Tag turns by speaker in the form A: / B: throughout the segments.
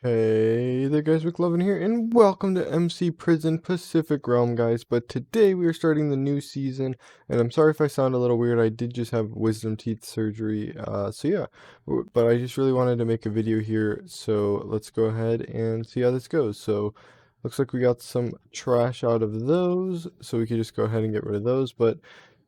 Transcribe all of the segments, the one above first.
A: Hey there guys, McLovin here, and welcome to McPrison Pacific Realm, guys. But today we are starting the new season, and I'm sorry if I sound a little weird. I did just have wisdom teeth surgery, so yeah. But I just really wanted to make a video here, so let's go ahead and see how this goes. So, looks like we got some trash out of those, so we could just go ahead and get rid of those. But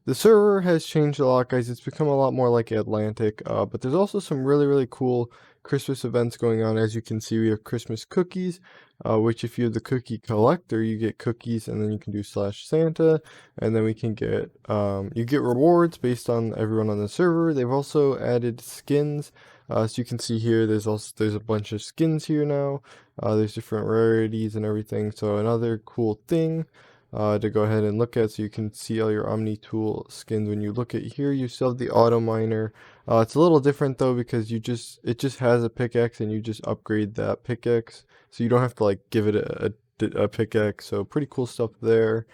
A: the server has changed a lot, guys. It's become a lot more like Atlantic, but there's also some really cool Christmas events going on. As you can see, we have Christmas cookies, which if you're the cookie collector, you get cookies, and then you can do /Santa, and then we can get, you get rewards based on everyone on the server. They've also added skins, so you can see here, there's a bunch of skins here now. There's different rarities and everything. So another cool thing to go ahead and look at, so you can see all your Omni tool skins. When you look at here, you still have the auto miner. It's a little different though, because it just has a pickaxe, and you just upgrade that pickaxe, so you don't have to like give it a pickaxe. So pretty cool stuff there.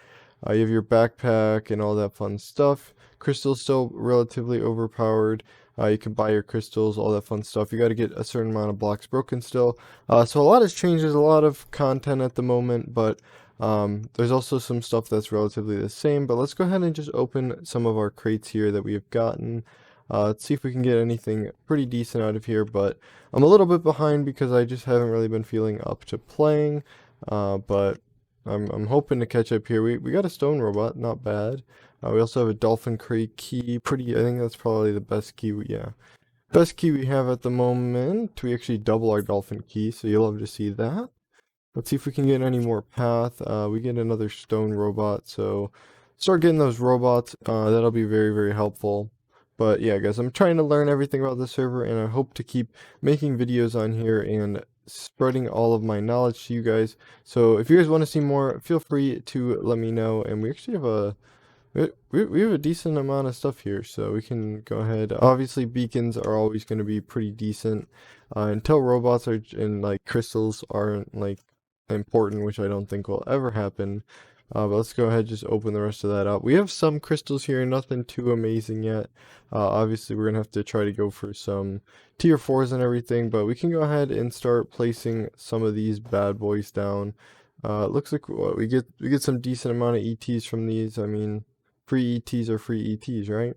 A: You have your backpack and all that fun stuff. Crystal's still relatively overpowered. You can buy your crystals, all that fun stuff. You got to get a certain amount of blocks broken still. So a lot has changed. There's a lot of content at the moment, but there's also some stuff that's relatively the same. But let's go ahead and just open some of our crates here that we have gotten. Let's see if we can get anything pretty decent out of here, but I'm a little bit behind because I just haven't really been feeling up to playing. But I'm hoping to catch up here. We got a stone robot, not bad. We also have a dolphin crate key. I think that's probably the best key. Best key we have at the moment. We actually double our dolphin key, so you'll love to see that. Let's see if we can get any more path. We get another stone robot, so start getting those robots. That'll be very helpful. But yeah, guys, I'm trying to learn everything about the server, and I hope to keep making videos on here and spreading all of my knowledge to you guys. So if you guys want to see more, feel free to let me know. And we actually have we have a decent amount of stuff here, so we can go ahead. Obviously, beacons are always going to be pretty decent until robots and like crystals aren't like important, which I don't think will ever happen. But let's go ahead and just open the rest of that up. We have some crystals here, nothing too amazing yet. Obviously, we're gonna have to try to go for some tier 4s and everything, but we can go ahead and start placing some of these bad boys down. It looks like we get some decent amount of ETs from these. I mean, free ETs are free ETs, right?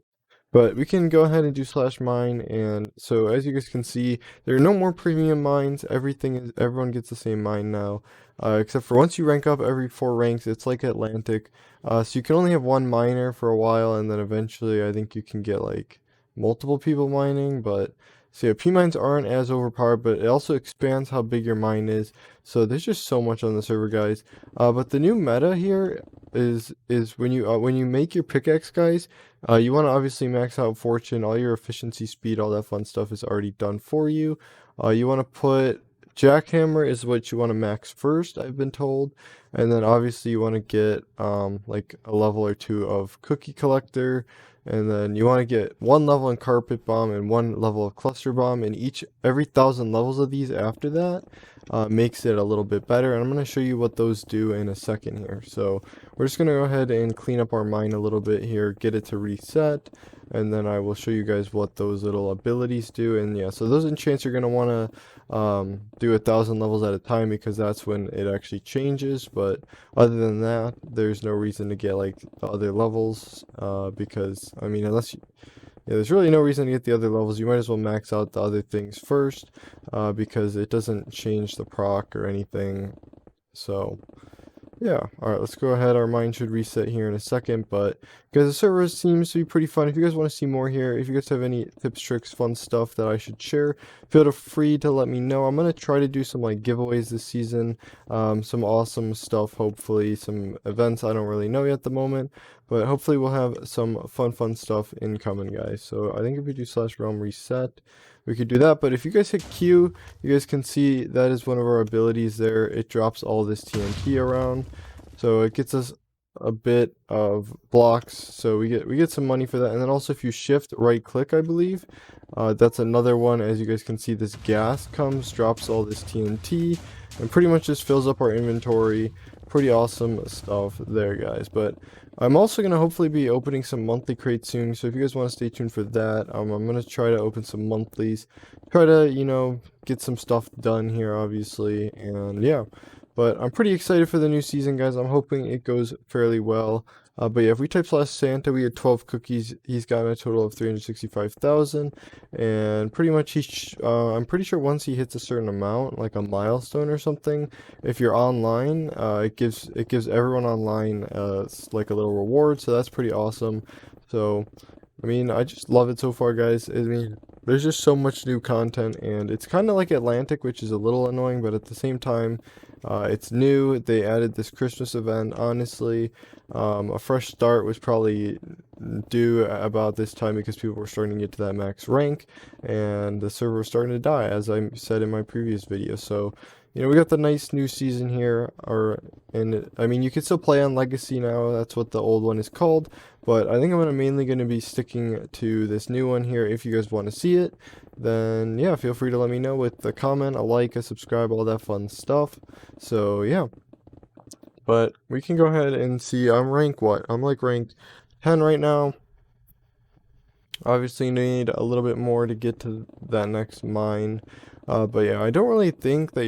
A: But we can go ahead and do /mine, and so as you guys can see, there are no more premium mines. Everyone gets the same mine now, except for once you rank up every 4 ranks, it's like Atlantic. So you can only have one miner for a while, and then eventually I think you can get like multiple people mining. But so yeah, P mines aren't as overpowered, but it also expands how big your mine is. So there's just so much on the server, guys. But the new meta here is when you make your pickaxe, guys, you want to obviously max out fortune. All your efficiency, speed, all that fun stuff is already done for you. You want to put jackhammer is what you want to max first, I've been told, and then obviously you want to get like a level or 2 of cookie collector, and then you want to get 1 level in carpet bomb and 1 level of cluster bomb, and every 1,000 levels of these after that makes it a little bit better. And I'm going to show you what those do in a second here. So we're just going to go ahead and clean up our mine a little bit here, get it to reset, and then I will show you guys what those little abilities do. And yeah, so those enchants you're going to want to do 1,000 levels at a time, because that's when it actually changes. But other than that, there's no reason to get like the other levels, because I mean, there's really no reason to get the other levels. You might as well max out the other things first, because it doesn't change the proc or anything. So yeah, alright, let's go ahead. Our mine should reset here in a second, but because the server seems to be pretty fun. If you guys want to see more here, if you guys have any tips, tricks, fun stuff that I should share, feel free to let me know. I'm going to try to do some like giveaways this season, some awesome stuff, hopefully some events I don't really know yet at the moment, but hopefully we'll have some fun stuff incoming, guys. So I think if we do /realm reset, we could do that. But if you guys hit Q, you guys can see that is one of our abilities there. It drops all this TNT around, so it gets us a bit of blocks, so we get some money for that. And then also if you shift right click, I believe, that's another one. As you guys can see, this gas drops all this TNT, and pretty much just fills up our inventory, pretty awesome stuff there, guys. But I'm also going to hopefully be opening some monthly crates soon, so if you guys want to stay tuned for that, I'm going to try to open some monthlies, try to, get some stuff done here, obviously, and yeah. But I'm pretty excited for the new season, guys. I'm hoping it goes fairly well. But yeah, if we type slash Santa, we had 12 cookies. He's gotten a total of 365,000, and pretty much I'm pretty sure once he hits a certain amount, like a milestone or something, if you're online, it gives everyone online like a little reward. So that's pretty awesome. So I mean, I just love it so far, guys. I mean, there's just so much new content, and it's kind of like Atlantic, which is a little annoying, but at the same time, it's new. They added this Christmas event. Honestly, a fresh start was probably due about this time because people were starting to get to that max rank, and the server was starting to die, as I said in my previous video. So, we got the nice new season here, and I mean, you can still play on Legacy now. That's what the old one is called. But I think I'm mainly going to be sticking to this new one here. If you guys want to see it, then yeah, feel free to let me know with a comment, a like, a subscribe, all that fun stuff. So yeah, but we can go ahead and see. I'm like rank 10 right now. Obviously need a little bit more to get to that next mine. But yeah, I don't really think that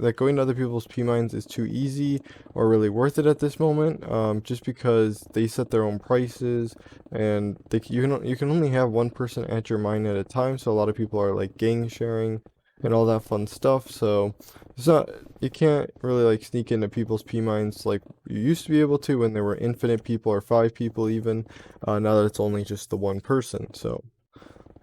A: that going to other people's P mines is too easy or really worth it at this moment. Just because they set their own prices, and you can only have one person at your mine at a time. So a lot of people are like gang sharing and all that fun stuff. So you can't really like sneak into people's P mines like you used to be able to when there were infinite people or 5 people even. Now that it's only just the one person. So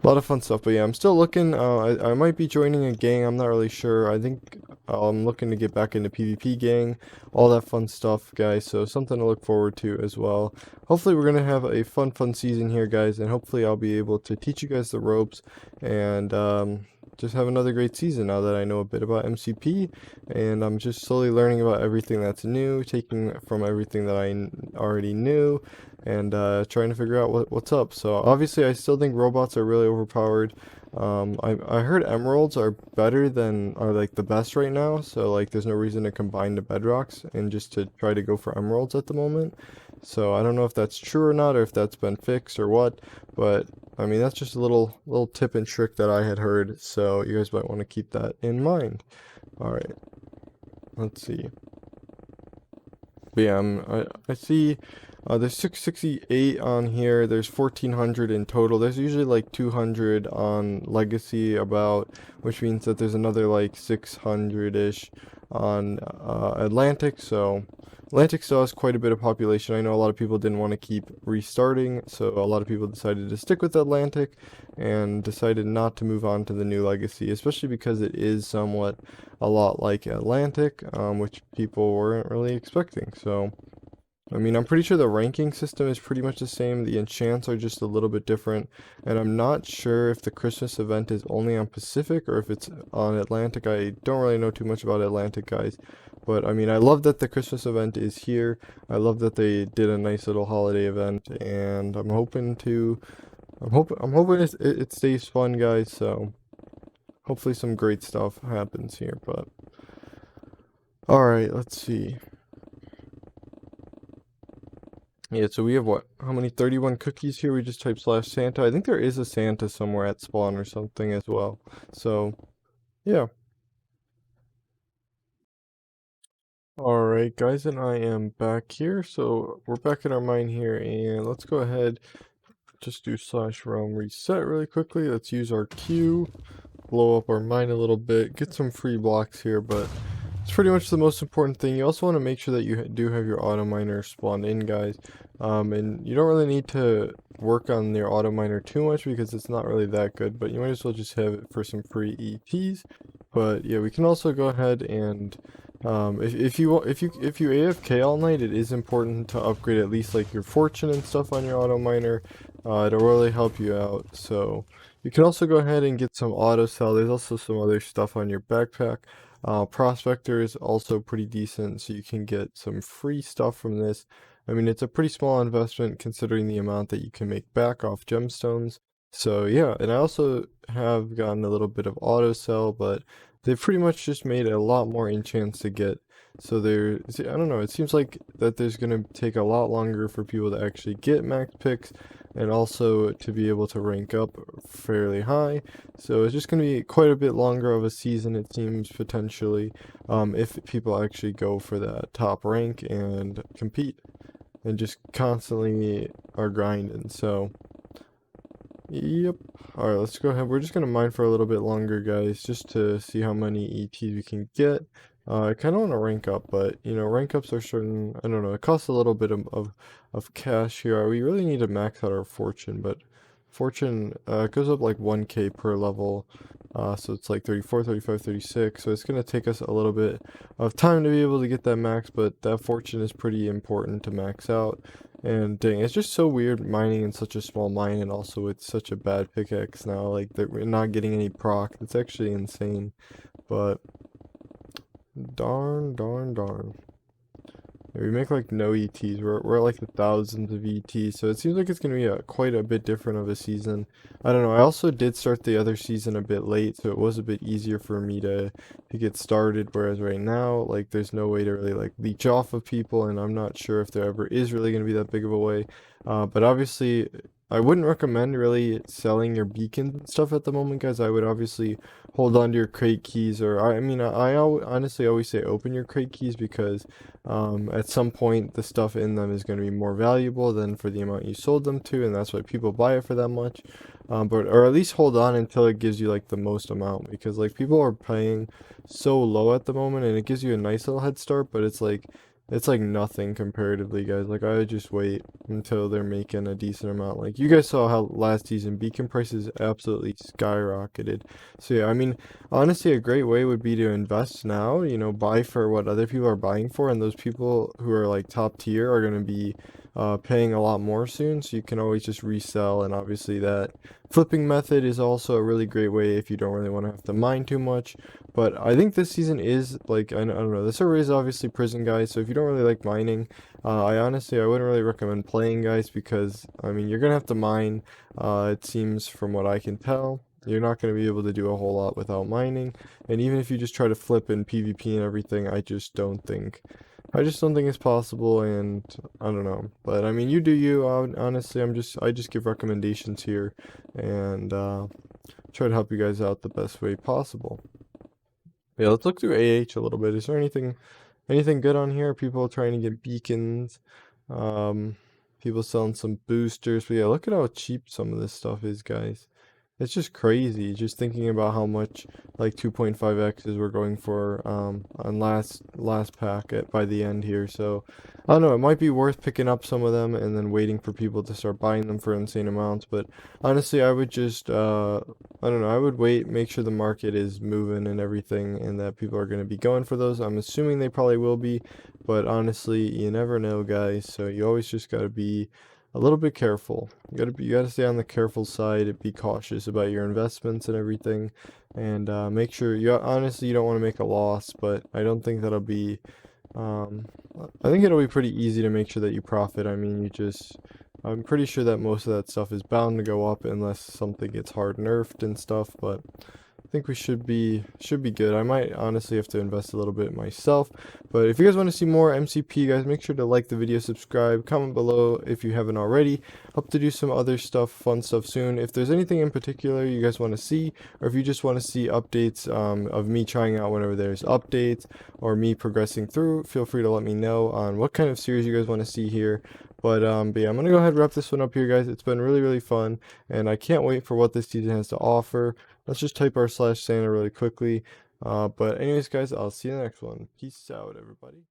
A: a lot of fun stuff. But yeah, I'm still looking. I might be joining a gang. I'm not really sure. I think I'm looking to get back into PvP gang, all that fun stuff, guys. So something to look forward to as well. Hopefully we're going to have a fun season here, guys. And hopefully I'll be able to teach you guys the ropes and just have another great season now that I know a bit about MCP. And I'm just slowly learning about everything that's new, taking from everything that I already knew, and trying to figure out what's up. So obviously I still think robots are really overpowered. I heard emeralds are like the best right now, so like there's no reason to combine the bedrocks and just to try to go for emeralds at the moment. So I don't know if that's true or not, or if that's been fixed or what, but I mean that's just a little tip and trick that I had heard, so you guys might want to keep that in mind. All right, let's see. But yeah, I see there's 668 on here. There's 1400 in total. There's usually like 200 on Legacy about, which means that there's another like 600-ish on Atlantic. So Atlantic still has quite a bit of population. I know a lot of people didn't want to keep restarting, so a lot of people decided to stick with Atlantic and decided not to move on to the new Legacy, especially because it is somewhat a lot like Atlantic, which people weren't really expecting. So I mean, I'm pretty sure the ranking system is pretty much the same. The enchants are just a little bit different. And I'm not sure if the Christmas event is only on Pacific or if it's on Atlantic. I don't really know too much about Atlantic, guys. But I mean, I love that the Christmas event is here. I love that they did a nice little holiday event, and I'm hoping it stays fun, guys. So hopefully some great stuff happens here. But all right, let's see. Yeah, so we have how many? 31 cookies here. We just type slash Santa. I think there is a Santa somewhere at spawn or something as well. So, yeah. Alright, guys, and I am back here. So, we're back in our mine here, and let's go ahead, just do slash realm reset really quickly. Let's use our Q, blow up our mine a little bit, get some free blocks here, but it's pretty much the most important thing. You also want to make sure that you do have your auto miner spawned in, guys. And you don't really need to work on your auto miner too much because it's not really that good, but you might as well just have it for some free EPs. But yeah, we can also go ahead and if you AFK all night, it is important to upgrade at least like your fortune and stuff on your auto miner. It'll really help you out. So you can also go ahead and get some auto sell. There's also some other stuff on your backpack. Prospector is also pretty decent, so you can get some free stuff from this. I mean, it's a pretty small investment considering the amount that you can make back off gemstones. So yeah, and I also have gotten a little bit of auto sell, but they've pretty much just made a lot more enchants to get So I don't know, it seems like that there's going to take a lot longer for people to actually get max picks and also to be able to rank up fairly high. So it's just going to be quite a bit longer of a season, it seems, potentially, if people actually go for that top rank and compete and just constantly are grinding. So yep. Alright, let's go ahead. We're just gonna mine for a little bit longer, guys, just to see how many ETs we can get. I kind of want to rank up, but, you know, rank ups are certain, I don't know, it costs a little bit of cash here. We really need to max out our fortune, but fortune goes up like 1k per level. So it's like 34, 35, 36. So it's going to take us a little bit of time to be able to get that max, but that fortune is pretty important to max out. And dang, it's just so weird mining in such a small mine and also with such a bad pickaxe now. Like, that we're not getting any proc. It's actually insane. But darn, darn, darn. Yeah, we make like no ETs. We're at like the thousands of ETs, so it seems like it's gonna be quite a bit different of a season. I don't know. I also did start the other season a bit late, so it was a bit easier for me to get started. Whereas right now, like, there's no way to really like leech off of people, and I'm not sure if there ever is really gonna be that big of a way. But obviously, I wouldn't recommend really selling your beacons and stuff at the moment, guys. I would obviously hold on to your crate keys, or I mean, honestly always say open your crate keys because at some point the stuff in them is going to be more valuable than for the amount you sold them to, and that's why people buy it for that much. But or at least hold on until it gives you like the most amount, because like people are paying so low at the moment, and it gives you a nice little head start, but it's like nothing comparatively, guys. Like, I would just wait until they're making a decent amount. Like, you guys saw how last season beacon prices absolutely skyrocketed. So yeah, I mean, honestly, a great way would be to invest now, you know, buy for what other people are buying for, and those people who are like top tier are going to be paying a lot more soon, so you can always just resell. And obviously that flipping method is also a really great way if you don't really want to have to mine too much. But I think this season is like, I don't know, the server is obviously prison, guys, so if you don't really like mining, I wouldn't really recommend playing, guys, because I mean, you're gonna have to mine. It seems, from what I can tell, you're not going to be able to do a whole lot without mining. And even if you just try to flip in PvP and everything, I just don't think it's possible. And I don't know, but I mean, you do you. Honestly, I just give recommendations here, and try to help you guys out the best way possible. Yeah, let's look through AH a little bit. Is there anything good on here? People trying to get beacons, um, people selling some boosters. But yeah, look at how cheap some of this stuff is, guys. It's just crazy, just thinking about how much like 2.5x's we're going for on last packet by the end here. So I don't know, it might be worth picking up some of them and then waiting for people to start buying them for insane amounts. But honestly, I would just I don't know, I would wait, make sure the market is moving and everything, and that people are going to be going for those. I'm assuming they probably will be, but honestly, you never know, guys. So you always just got to be a little bit careful. You gotta stay on the careful side. Be cautious about your investments and everything, and make sure you honestly, you don't want to make a loss. But I don't think that'll be. Um, I think it'll be pretty easy to make sure that you profit. I mean, I'm pretty sure that most of that stuff is bound to go up unless something gets hard nerfed and stuff. But I think we should be good. I might honestly have to invest a little bit myself. But if you guys want to see more MCP, guys, make sure to like the video, subscribe, comment below if you haven't already. Hope to do some other stuff, fun stuff soon. If there's anything in particular you guys want to see, or if you just want to see updates of me trying out whenever there's updates, or me progressing through, feel free to let me know on what kind of series you guys want to see here. But yeah, I'm gonna go ahead and wrap this one up here, guys. It's been really fun, and I can't wait for what this season has to offer. Let's just type our /Santa really quickly. But anyways, guys, I'll see you in the next one. Peace out, everybody.